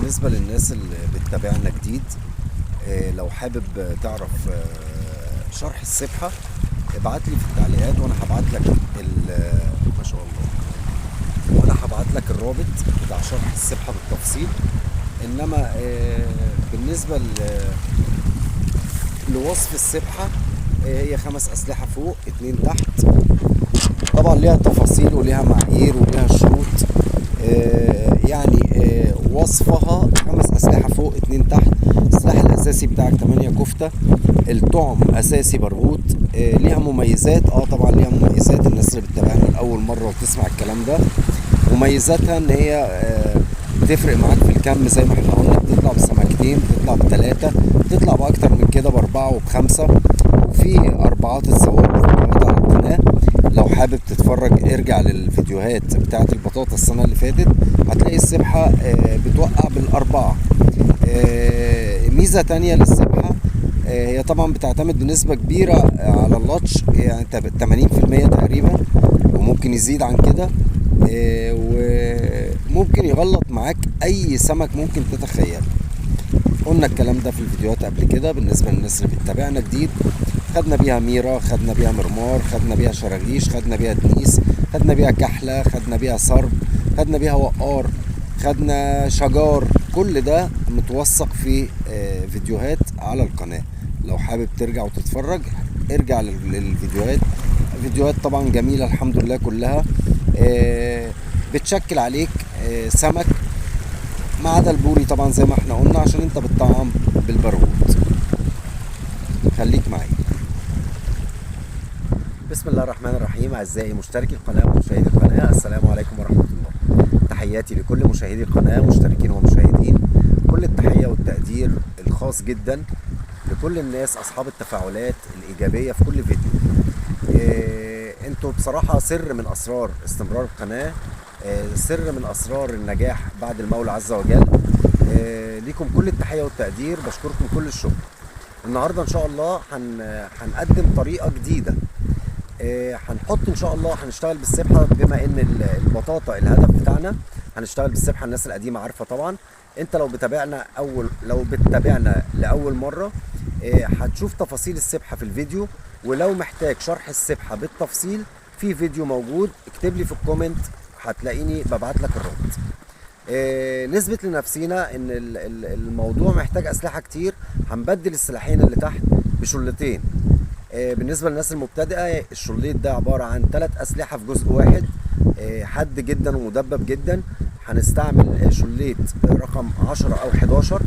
بالنسبة للناس اللي بتتابعنا جديد، لو حابب تعرف شرح السبحة ابعت لي في التعليقات وانا هبعت لك ما شاء الله، وانا هبعت لك الرابط بتاع شرح السبحة بالتفصيل. انما بالنسبة لوصف السبحة، هي 5 أسلحة فوق 2 تحت. طبعا ليها تفاصيل وليها معايير وليها شروط. وصفها 5 أسلحة فوق 2 تحت. السلاح الأساسي بتاعك 8 كفتة. الطعم أساسي برغوت. ليها مميزات، طبعا ليها مميزات. الناس اللي بتتابعنا لأول مرة وتسمع الكلام ده، مميزاتها ان هي تفرق معاك في الكم زي ما احنا قلنا. بتطلع بسمكتين، بتطلع ب3، بتطلع باكتر من كده ب4 وب5، وفي 4 الزوار على القناة. لو حابب تتفرج ارجع للفيديوهات بتاعة البطاطا السنة اللي فاتت، هتلاقي السبحة بتوقع بال4. ميزة تانية للسبحة، هي طبعا بتعتمد بنسبة كبيرة على اللطش، يعني 80% تقريبا، وممكن يزيد عن كده. وممكن يغلط معاك اي سمك ممكن تتخيل. قلنا الكلام ده في الفيديوهات قبل كده. بالنسبة للناس اللي بتتابعنا جديد، خدنا بيها ميرا، خدنا بيها مرمار، خدنا بيها شراغيش، خدنا بيها دنيس، خدنا بيها كحلة، خدنا بيها صرب، خدنا بيها وقار، خدنا شجار. كل ده متوثق في فيديوهات على القناة. لو حابب ترجع وتتفرج ارجع للفيديوهات. فيديوهات طبعا جميلة الحمد لله كلها. بتشكل عليك سمك، ما عدا البوري طبعا زي ما احنا قلنا، عشان انت بتطعم بالبرغوث. خليك معي. بسم الله الرحمن الرحيم. اعزائي مشتركي القناه ومشاهدي القناه، السلام عليكم ورحمه الله. تحياتي لكل مشاهدي القناه، مشتركين ومشاهدين. كل التحيه والتقدير الخاص جدا لكل الناس اصحاب التفاعلات الايجابيه في كل فيديو. انتوا بصراحه سر من اسرار استمرار القناه، سر من اسرار النجاح بعد المولى عز وجل. ليكم كل التحيه والتقدير، بشكركم كل الشكر. النهارده ان شاء الله هنقدم طريقه جديده. هنحط ان شاء الله، هنشتغل بالسبحه. بما ان البطاطا الهدف بتاعنا، هنشتغل بالسبحه. الناس القديمه عارفه طبعا. انت لو بتتابعنا لاول مره، هتشوف تفاصيل السبحه في الفيديو. ولو محتاج شرح السبحه بالتفصيل، في فيديو موجود، اكتب لي في الكومنت هتلاقيني ببعت لك الرابط. نثبت لنفسينا ان الموضوع محتاج اسلحه كتير. هنبدل السلاحين اللي تحت بشلتين. بالنسبه للناس المبتدئه، الشليت ده عباره عن 3 اسلحه في جزء واحد، حد جدا ومدبب جدا. هنستعمل شليت رقم 10 او 11.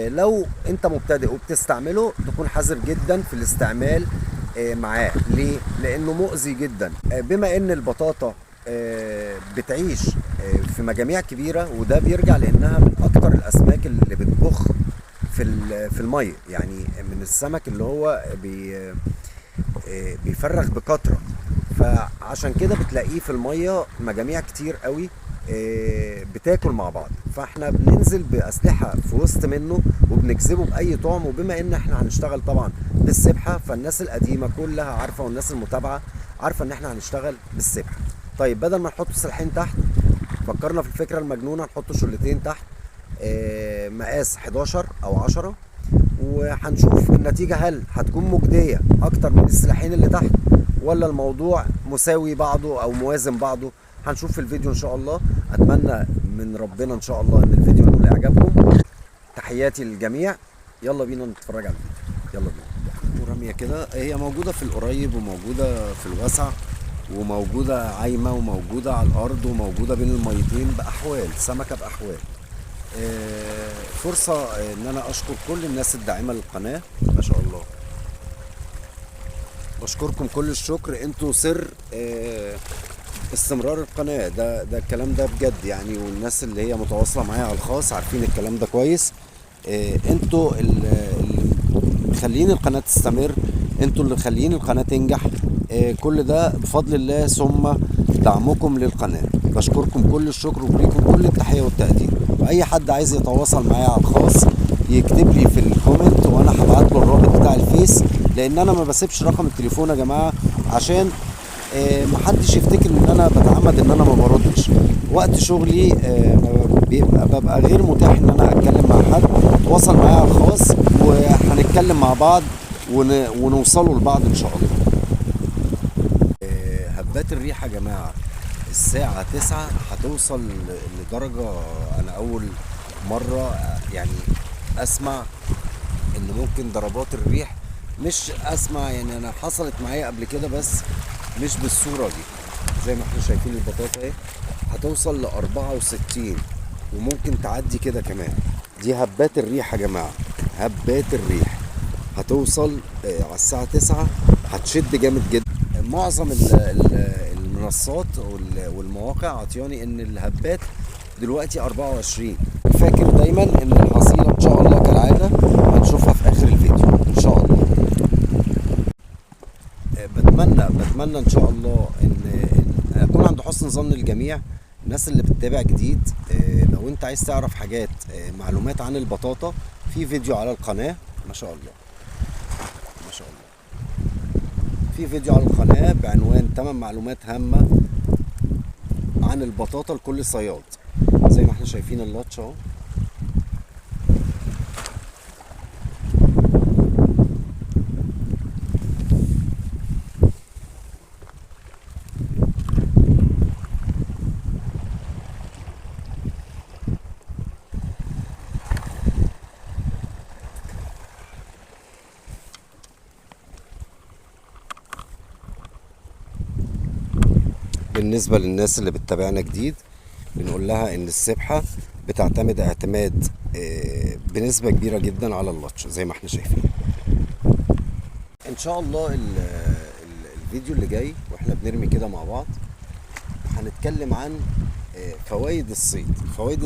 لو انت مبتدئ وبتستعمله، تكون حذر جدا في الاستعمال معاه. ليه؟ لانه مؤذي جدا. بما ان البطاطا بتعيش في مجاميع كبيره، وده بيرجع لانها من اكتر الاسماك اللي بتبخ في الميه، يعني من السمك اللي هو بيفرغ بكتره. فعشان كده بتلاقيه في الميه مجاميع كتير قوي بتاكل مع بعض. فاحنا بننزل باسلحه في وسط منه وبنجذبه باي طعم. وبما ان احنا هنشتغل طبعا بالسبحه، فالناس القديمه كلها عارفه، والناس المتابعه عارفه ان احنا هنشتغل بالسبحه. طيب، بدل ما نحط سلاحين تحت، فكرنا في الفكره المجنونه نحط شلتين تحت مقاس 11 او 10. وهنشوف النتيجه، هل هتكون مجديه اكتر من السلاحين اللي تحت، ولا الموضوع مساوي بعضه او موازن بعضه. هنشوف في الفيديو ان شاء الله. اتمنى من ربنا ان شاء الله ان الفيديو ينول اعجابكم. تحياتي للجميع. يلا بينا نتفرج على الفيديو. يلا بينا. ورميه كده، هي موجوده في القريب وموجوده في الوسع وموجوده عايمه وموجوده على الارض وموجوده بين الميتين، باحوال سمكه باحوال. فرصه ان انا اشكر كل الناس الداعمه للقناه. ما شاء الله، بشكركم كل الشكر. انتوا سر استمرار القناه. ده الكلام ده بجد يعني، والناس اللي هي متواصله معايا على الخاص عارفين الكلام ده كويس. انتوا اللي مخلين القناه تستمر، انتوا اللي مخلين القناه تنجح. كل ده بفضل الله ثم دعمكم للقناه. بشكركم كل الشكر وليكم كل التحيه والتقدير. واي حد عايز يتواصل معايا على الخاص يكتب لي في الكومنت، وانا هبعت له الرابط بتاع الفيس. لان انا ما بسيبش رقم التليفون يا جماعه، عشان محدش يفتكر ان انا بتعمد ان انا ما بردش. وقت شغلي ببقى غير متاح ان انا اتكلم مع حد. تواصل معايا على الخاص وهنتكلم مع بعض ونوصلوا لبعض ان شاء الله. هبات الريح يا جماعة الساعة 9 هتوصل لدرجة أنا أول مرة يعني أسمع إن ممكن ضربات الريح، مش أسمع يعني، أنا حصلت معايا قبل كده بس مش بالصورة دي. زي ما احنا شايفين البطاطا اهي هتوصل ل64 وممكن تعدي كده كمان. دي هبات الريح يا جماعة، هبات الريح هتوصل على الساعة 9 هتشد جامد جدا. معظم المنصات والمواقع عطياني ان الهبات دلوقتي 24. فاكر دايما ان الحصيلة ان شاء الله كالعادة هنشوفها في اخر الفيديو ان شاء الله. بتمنى ان شاء الله ان اكون عند حسن ظن الجميع. الناس اللي بتتابع جديد، لو انت عايز تعرف حاجات معلومات عن البطاطا، في فيديو على القناة ما شاء الله ما شاء الله، في فيديو على القناة بعنوان 8 معلومات هامة عن البطاطا لكل صياد. زي ما احنا شايفين اللاتش اهو. بالنسبة للناس اللي بتتابعنا جديد، بنقول لها ان السبحة بتعتمد اعتماد بنسبة كبيرة جدا على اللاتش زي ما احنا شايفين. ان شاء الله الفيديو اللي جاي واحنا بنرمي كده مع بعض هنتكلم عن فوائد الصيد. فوائد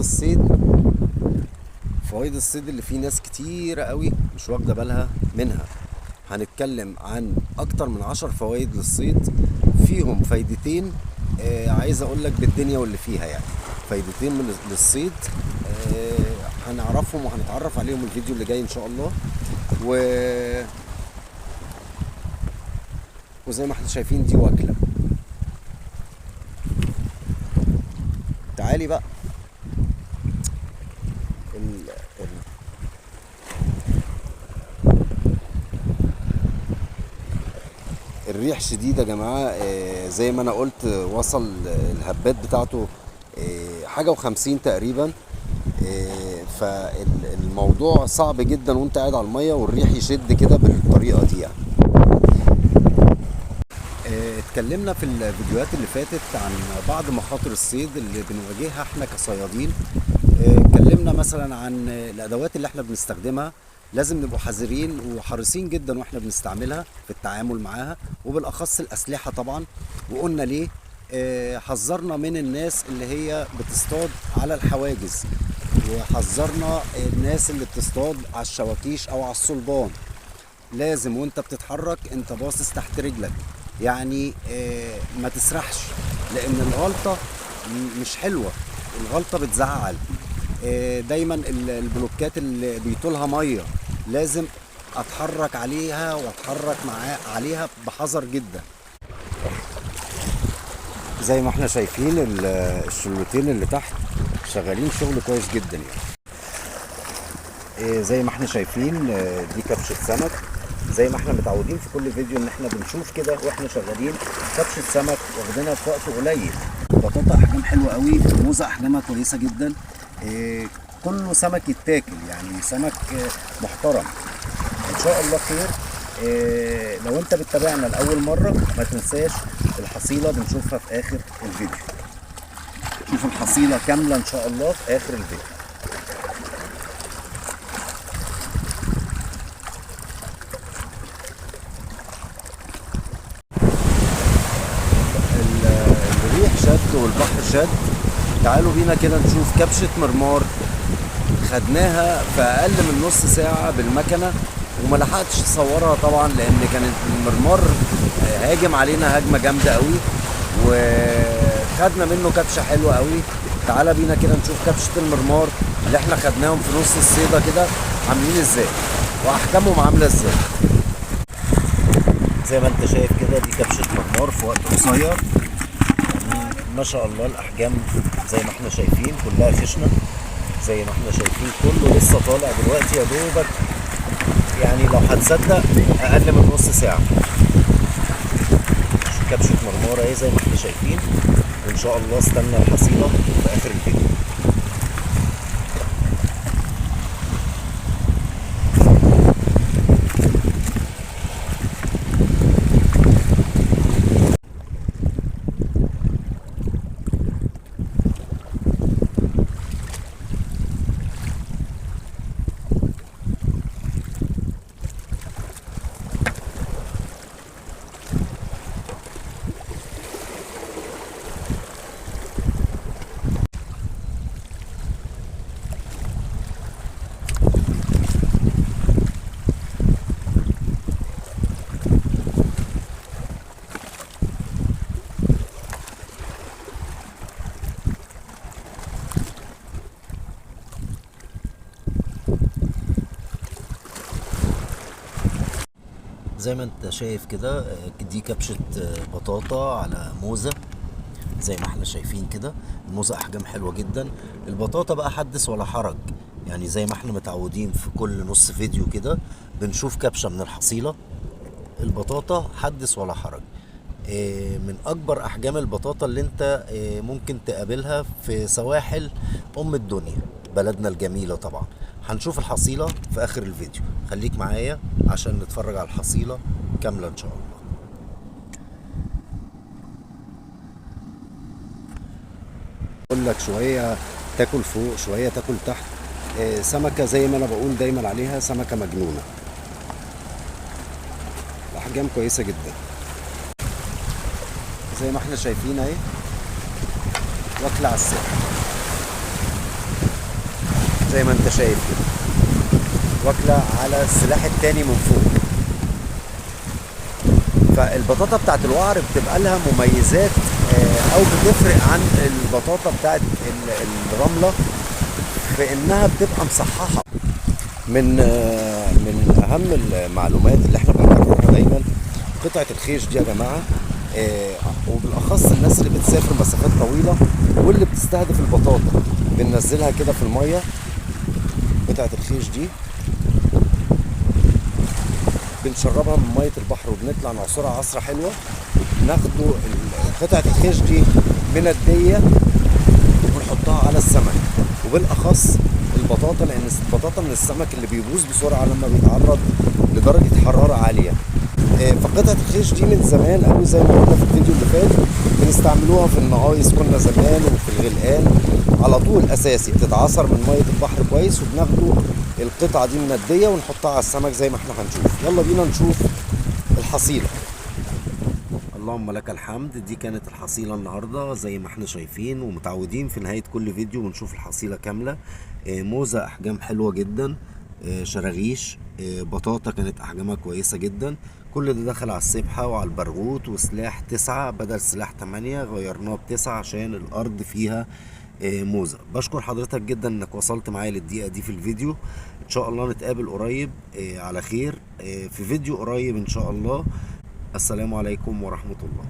الصيد اللي فيه ناس كتيرة قوي مش واخدة بالها منها. هنتكلم عن اكتر من 10 فوائد للصيد، فيهم فايدتين عايز اقول لك بالدنيا واللي فيها، يعني فايدتين للصيد هنعرفهم وهنتعرف عليهم الفيديو اللي جاي ان شاء الله. وزي ما احنا شايفين دي وكلة. تعالي بقى الريح شديدة يا جماعة. زي ما انا قلت وصل الهبات بتاعته حاجة و50 تقريبا. فالموضوع صعب جدا وانت قاعد على المية والريح يشد كده بالطريقة دي يعني. اتكلمنا في الفيديوهات اللي فاتت عن بعض مخاطر الصيد اللي بنواجهها احنا كصيادين. اتكلمنا مثلا عن الادوات اللي احنا بنستخدمها، لازم نبقوا حذرين وحريصين جدا واحنا بنستعملها في التعامل معاها، وبالاخص الاسلحه طبعا. وقلنا ليه حذرنا من الناس اللي هي بتصطاد على الحواجز، وحذرنا الناس اللي بتصطاد على الشواكيش او على الصلبان. لازم وانت بتتحرك انت باصص تحت رجلك، يعني ما تسرحش، لان الغلطه مش حلوه، الغلطه بتزعل. دايما البلوكات اللي بيطولها ميه لازم اتحرك عليها واتحرك عليها بحذر جدا. زي ما احنا شايفين الشلوتين اللي تحت شغالين شغل كويس جدا يعني. زي ما احنا شايفين دي كبشة سمك. زي ما احنا متعودين في كل فيديو ان احنا بنشوف كده واحنا شغالين كبشة سمك واخدينها في وقت قليل. بطاطا احجام حلوه قوي، موزه احجامها كويسه جدا. كله سمك يتاكل، يعني سمك محترم ان شاء الله خير. لو انت بتتابعنا لاول مره ما تنساش الحصيله بنشوفها في اخر الفيديو. شوف الحصيله كامله ان شاء الله في اخر الفيديو. الريح شد والبحر شد. تعالوا بينا كده نشوف كبشة مرمار خدناها في اقل من نص ساعة بالمكنة، وما لحقتش اصورها طبعا لان كانت المرمار هاجم علينا هجمة جامدة قوي، وخدنا منه كبشة حلوة قوي. تعالى بينا كده نشوف كبشة المرمار اللي احنا خدناهم في نص الصيدة كده عاملين ازاي واحكامهم عاملة ازاي. زي ما انت شايف كده دي كبشة مرمار في وقت قصير. ما شاء الله الاحجام زي ما احنا شايفين كلها خشنة، زي ما احنا شايفين كله لسه طالع دلوقتي يا دوبك، يعني لو هتصدق اقل من نص ساعة. كبشة مرمارة اهي زي ما احنا شايفين، وان شاء الله استنى الحصيلة في اخر الفيديو. زي ما انت شايف كده دي كبشة بطاطا على موزة زي ما احنا شايفين كده. الموزة احجام حلوة جدا. البطاطا بقى حدث ولا حرج، يعني زي ما احنا متعودين في كل نص فيديو كده بنشوف كبشة من الحصيلة. البطاطا حدث ولا حرج. من اكبر احجام البطاطا اللي انت ممكن تقابلها في سواحل ام الدنيا بلدنا الجميلة. طبعا هنشوف الحصيلة في اخر الفيديو، خليك معايا عشان نتفرج على الحصيلة كاملة ان شاء الله. اقول لك شوية تاكل فوق شوية تاكل تحت. سمكة زي ما انا بقول دايما عليها سمكة مجنونة. الاحجام كويسة جدا زي ما احنا شايفين اهي، واكلة على الساحل زي ما انت شايف كده، واكلة على السلاح التاني من فوق. فالبطاطا بتاعت الوعر بتبقى لها مميزات او بتفرق عن البطاطا بتاعت الرملة في انها بتبقى مصححة. من اهم المعلومات اللي احنا بنكررها دايما قطعة الخيش دي يا جماعة، وبالاخص الناس اللي بتسافر مسافات طويله واللي بتستهدف البطاطا بننزلها كده في الميه. قطعه الخيش دي بنشربها من ميه البحر وبنطلع نعصرها عصره حلوه. ناخدوا قطعه الخيش دي منديه ونحطها على السمك، وبالاخص البطاطا، لان البطاطا من السمك اللي بيبوظ بسرعه لما بيتعرض لدرجه حراره عاليه. فقطعة الخيش دي من زمان قوي زي ما قلنا في الفيديو اللي فات بنستعملوها في النقايص كنا زمان، وفي الغلقان على طول اساسي بتتعصر من ميه البحر كويس، وبناخدوا القطعه دي منديه ونحطها على السمك زي ما احنا هنشوف. يلا بينا نشوف الحصيله. اللهم لك الحمد. دي كانت الحصيله النهارده زي ما احنا شايفين ومتعودين في نهايه كل فيديو بنشوف الحصيله كامله. موزه احجام حلوه جدا، شراغيش، بطاطا كانت احجامها كويسه جدا. كل ده دخل على السبحه وعلى البرغوت، وسلاح 9 بدل سلاح 8 غيرناه ب9 عشان الارض فيها موزه. بشكر حضرتك جدا انك وصلت معايا للدقيقه دي في الفيديو. ان شاء الله نتقابل قريب على خير في فيديو قريب ان شاء الله. السلام عليكم ورحمه الله.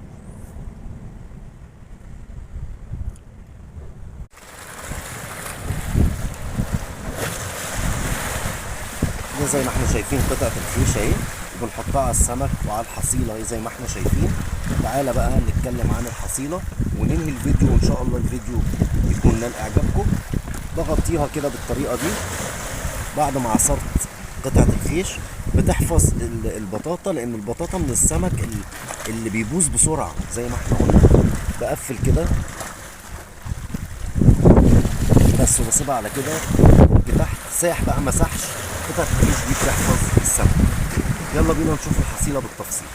زي ما احنا شايفين قطعة الخيش اهي بنحطها على السمك وعلى الحصيلة اهي زي ما احنا شايفين. تعالى بقى نتكلم عن الحصيلة وننهي الفيديو، وان شاء الله الفيديو يكون نال اعجابكم. بغطيها كده بالطريقة دي بعد ما عصرت قطعة الخيش. بتحفظ البطاطا، لان البطاطا من السمك اللي بيبوظ بسرعة زي ما احنا قلنا. بقفل كده بس وبسيبها على كده تحت ساح بقى مسحش. قطعة الخيش دي بتحفظ السمك. يلا بينا نشوف الحصيلة بالتفصيل.